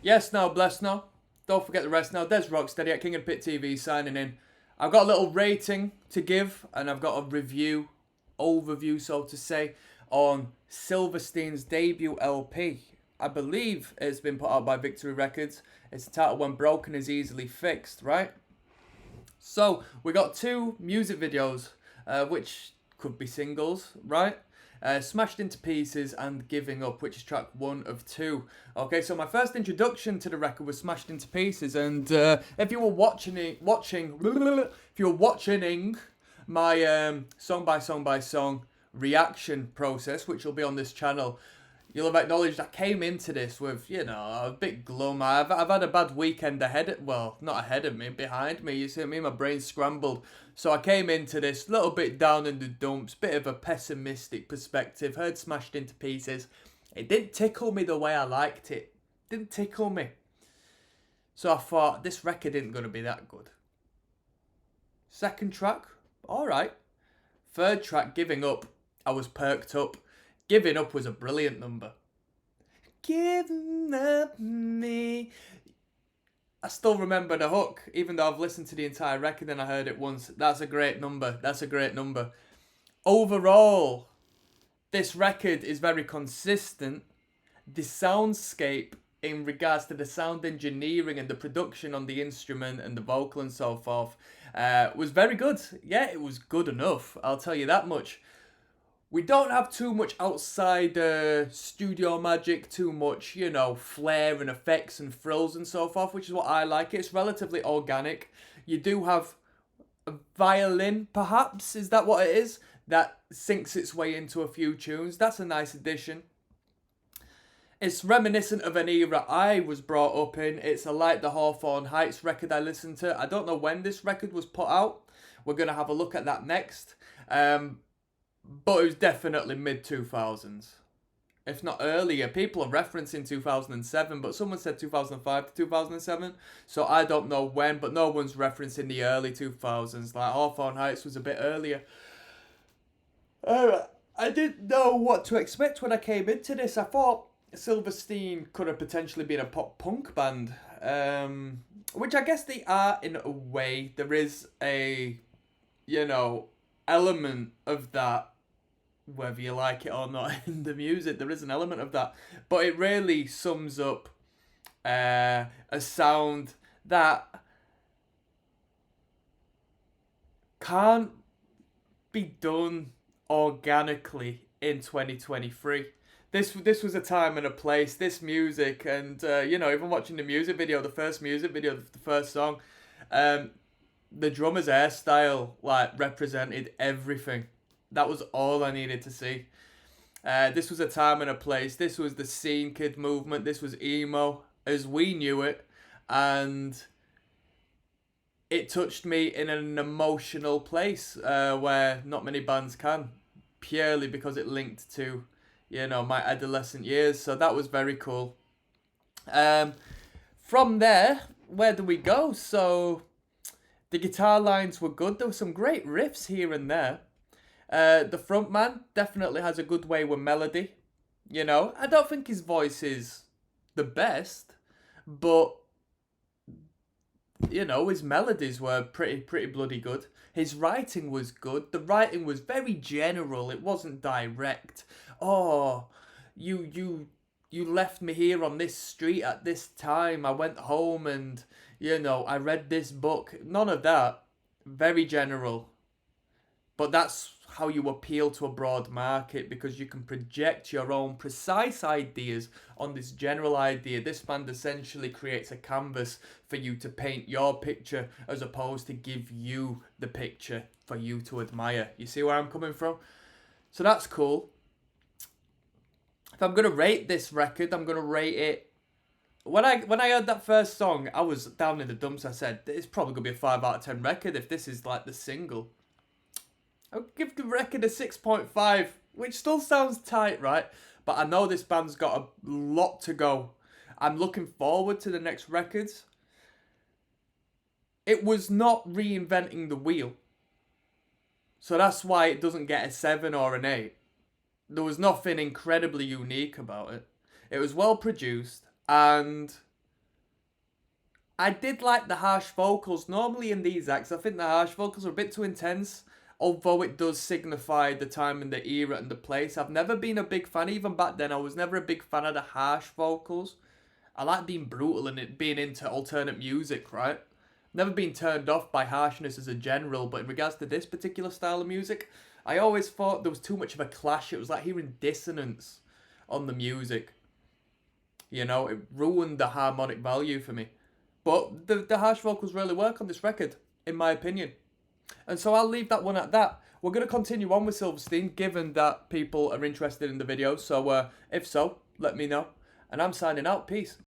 Yes, now, bless now. Don't forget the rest now. Des Rocksteady at King of Pit TV signing in. I've got a little rating to give, and I've got a review, overview, so to say, on Silverstein's debut LP. I believe it's been put out by Victory Records. It's titled When Broken is Easily Fixed, right? So, we got two music videos, which could be singles, right? Smashed Into Pieces and Giving Up, which is track one of two. Okay, so my first introduction to the record was Smashed Into Pieces, and if you were if you were watching my song by song reaction process, which will be on this channel, you'll have acknowledged I came into this with, a bit glum. I've had a bad weekend not ahead of me, behind me. You see what I mean? My brain scrambled. So I came into this a little bit down in the dumps, bit of a pessimistic perspective, heard Smashed Into Pieces. It didn't tickle me the way I liked it. Didn't tickle me. So I thought, this record isn't going to be that good. Second track, alright. Third track, Giving Up, I was perked up. Giving Up was a brilliant number. Giving up me. I still remember the hook, even though I've listened to the entire record and I heard it once. That's a great number. That's a great number. Overall, this record is very consistent. The soundscape in regards to the sound engineering and the production on the instrument and the vocal and so forth was very good. Yeah, it was good enough. I'll tell you that much. We don't have too much outside studio magic, too much, flair and effects and frills and so forth, which is what I like. It's relatively organic. You do have a violin, perhaps, is that what it is? That sinks its way into a few tunes. That's a nice addition. It's reminiscent of an era I was brought up in. It's a Like the Hawthorne Heights record I listened to. I don't know when this record was put out. We're going to have a look at that next. But it was definitely mid-2000s. If not earlier. People are referencing 2007, but someone said 2005 to 2007. So I don't know when, but no one's referencing the early 2000s. Like Hawthorne Heights was a bit earlier. I didn't know what to expect when I came into this. I thought Silverstein could have potentially been a pop-punk band. Which I guess they are in a way. There is a, element of that, whether you like it or not, in the music. There is an element of that, but it really sums up a sound that can't be done organically in 2023. This was a time and a place. This music, and even watching the music video, the first music video, the first song, the drummer's hairstyle represented everything. That was all I needed to see. This was a time and a place. This was the scene kid movement. This was emo as we knew it, and it touched me in an emotional place where not many bands can, purely because it linked to, my adolescent years. So that was very cool. From there, where do we go? So the guitar lines were good. There were some great riffs here and there. The frontman definitely has a good way with melody. I don't think his voice is the best, but his melodies were pretty bloody good. His writing was good. The writing was very general. It wasn't direct. Oh, you left me here on this street at this time. I went home and I read this book. None of that. Very general. But that's how you appeal to a broad market, because you can project your own precise ideas on this general idea. This band essentially creates a canvas for you to paint your picture, as opposed to give you the picture for you to admire. You see where I'm coming from? So that's cool. If I'm going to rate this record, I'm going to rate it... When I heard that first song, I was down in the dumps. I said, it's probably going to be a 5 out of 10 record if this is like the single. I'll give the record a 6.5, which still sounds tight, right? But I know this band's got a lot to go. I'm looking forward to the next records. It was not reinventing the wheel. So that's why it doesn't get a 7 or an 8. There was nothing incredibly unique about it. It was well produced, and I did like the harsh vocals. Normally in these acts, I think the harsh vocals are a bit too intense. Although it does signify the time and the era and the place. I've never been a big fan, even back then, I was never a big fan of the harsh vocals. I like being brutal and it being into alternate music, right? Never been turned off by harshness as a general, but in regards to this particular style of music, I always thought there was too much of a clash. It was like hearing dissonance on the music. You know, it ruined the harmonic value for me. But the harsh vocals really work on this record, in my opinion. And so I'll leave that one at that. We're going to continue on with Silverstein, given that people are interested in the video. So if so, let me know. And I'm signing out. Peace.